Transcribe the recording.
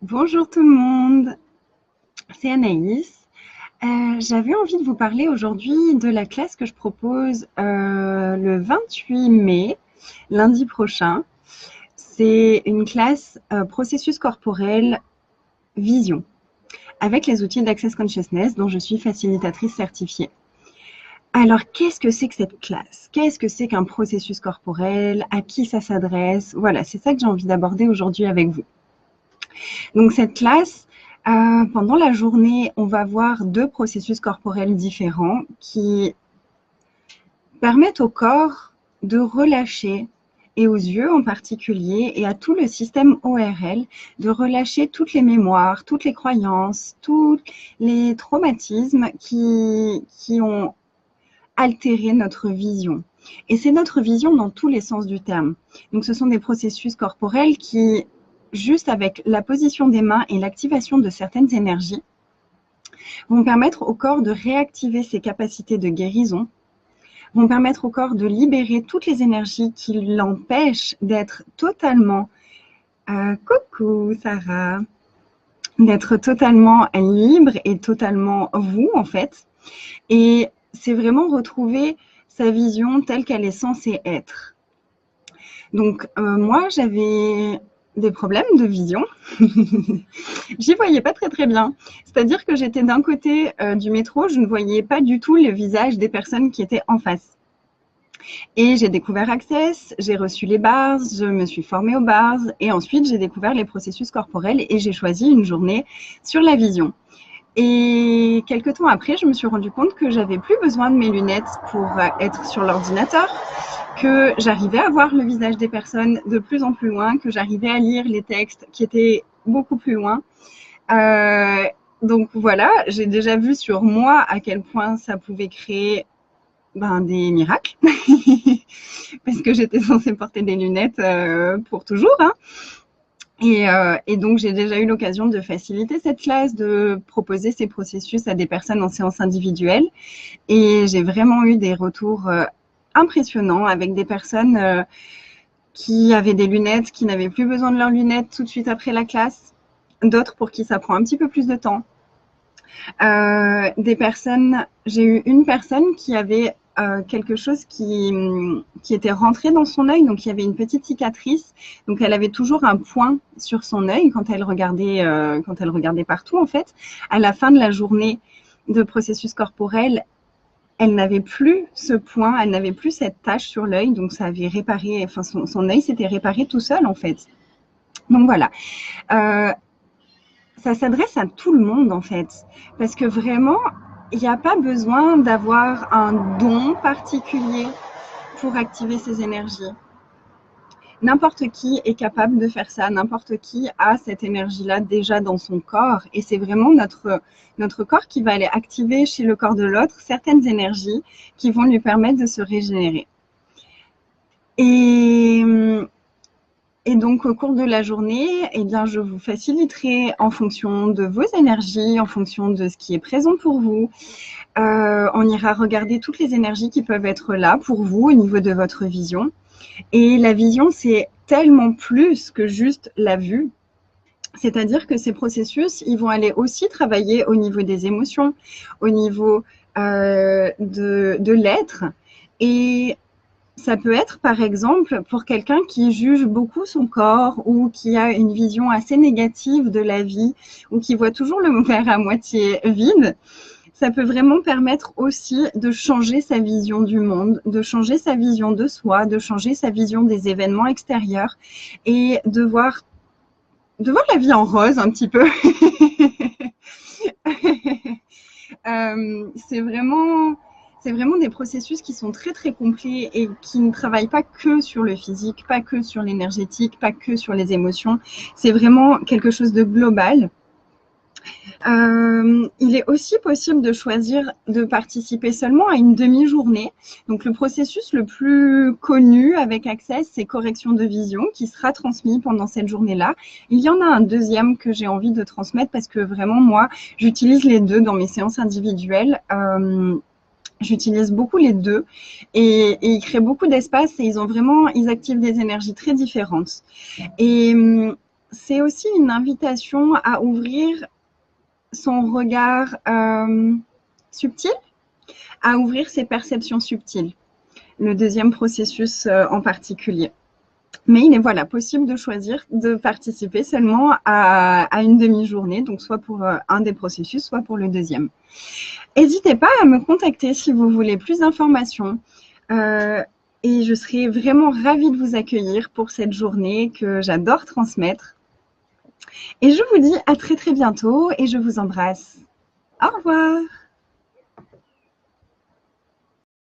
Bonjour tout le monde, c'est Anaïs. J'avais envie de vous parler aujourd'hui de la classe que je propose le 28 mai, lundi prochain. C'est une classe processus corporel vision avec les outils d'Access Consciousness dont je suis facilitatrice certifiée. Alors, qu'est-ce que c'est que cette classe? Qu'est-ce que c'est qu'un processus corporel? À qui ça s'adresse? Voilà, c'est ça que j'ai envie d'aborder aujourd'hui avec vous. Donc cette classe, pendant la journée, on va voir deux processus corporels différents qui permettent au corps de relâcher et aux yeux en particulier et à tout le système ORL de relâcher toutes les mémoires, toutes les croyances, tous les traumatismes qui ont altéré notre vision. Et c'est notre vision dans tous les sens du terme. Donc ce sont des processus corporels qui, juste avec la position des mains et l'activation de certaines énergies, vont permettre au corps de réactiver ses capacités de guérison, vont permettre au corps de libérer toutes les énergies qui l'empêchent d'être totalement, coucou Sarah, d'être totalement libre et totalement vous en fait. Et c'est vraiment retrouver sa vision telle qu'elle est censée être. Donc moi j'avais des problèmes de vision. J'y voyais pas très très bien. C'est-à-dire que j'étais d'un côté du métro, je ne voyais pas du tout le visage des personnes qui étaient en face. Et j'ai découvert Access, j'ai reçu les bars, je me suis formée aux bars et ensuite j'ai découvert les processus corporels et j'ai choisi une journée sur la vision. Et quelques temps après, je me suis rendu compte que j'avais plus besoin de mes lunettes pour être sur l'ordinateur, que j'arrivais à voir le visage des personnes de plus en plus loin, que j'arrivais à lire les textes qui étaient beaucoup plus loin. Donc voilà, j'ai déjà vu sur moi à quel point ça pouvait créer des miracles, parce que j'étais censée porter des lunettes pour toujours. Hein. Et donc, j'ai déjà eu l'occasion de faciliter cette classe, de proposer ces processus à des personnes en séance individuelle. Et j'ai vraiment eu des retours impressionnants avec des personnes qui avaient des lunettes, qui n'avaient plus besoin de leurs lunettes tout de suite après la classe. D'autres pour qui ça prend un petit peu plus de temps. Des personnes, j'ai eu une personne qui avait quelque chose qui était rentré dans son œil, donc il y avait une petite cicatrice, donc elle avait toujours un point sur son œil quand elle regardait partout en fait. À la fin de la journée de processus corporel, elle n'avait plus ce point, elle n'avait plus cette tache sur l'œil, donc ça avait réparé, enfin son œil s'était réparé tout seul en fait. Donc voilà. Ça s'adresse à tout le monde en fait, parce que vraiment, il n'y a pas besoin d'avoir un don particulier pour activer ces énergies. N'importe qui est capable de faire ça, n'importe qui a cette énergie-là déjà dans son corps, et c'est vraiment notre corps qui va aller activer chez le corps de l'autre certaines énergies qui vont lui permettre de se régénérer. Et donc, au cours de la journée, eh bien, je vous faciliterai en fonction de vos énergies, en fonction de ce qui est présent pour vous. On ira regarder toutes les énergies qui peuvent être là pour vous au niveau de votre vision. Et la vision, c'est tellement plus que juste la vue. C'est-à-dire que ces processus, ils vont aller aussi travailler au niveau des émotions, au niveau de l'être. Et ça peut être, par exemple, pour quelqu'un qui juge beaucoup son corps ou qui a une vision assez négative de la vie ou qui voit toujours le verre à moitié vide, ça peut vraiment permettre aussi de changer sa vision du monde, de changer sa vision de soi, de changer sa vision des événements extérieurs et de voir la vie en rose un petit peu. C'est vraiment des processus qui sont très très complets et qui ne travaillent pas que sur le physique, pas que sur l'énergétique, pas que sur les émotions. C'est vraiment quelque chose de global. Il est aussi possible de choisir de participer seulement à une demi-journée. Donc le processus le plus connu avec Access, c'est correction de vision qui sera transmis pendant cette journée-là. Il y en a un deuxième que j'ai envie de transmettre parce que vraiment moi, j'utilise les deux dans mes séances individuelles. J'utilise beaucoup les deux et ils créent beaucoup d'espace et ils activent des énergies très différentes. Et c'est aussi une invitation à ouvrir son regard subtil, à ouvrir ses perceptions subtiles. Le deuxième processus en particulier. Mais il est voilà, possible de choisir de participer seulement à une demi-journée, donc soit pour un des processus, soit pour le deuxième. N'hésitez pas à me contacter si vous voulez plus d'informations. Et je serai vraiment ravie de vous accueillir pour cette journée que j'adore transmettre. Et je vous dis à très très bientôt et je vous embrasse. Au revoir.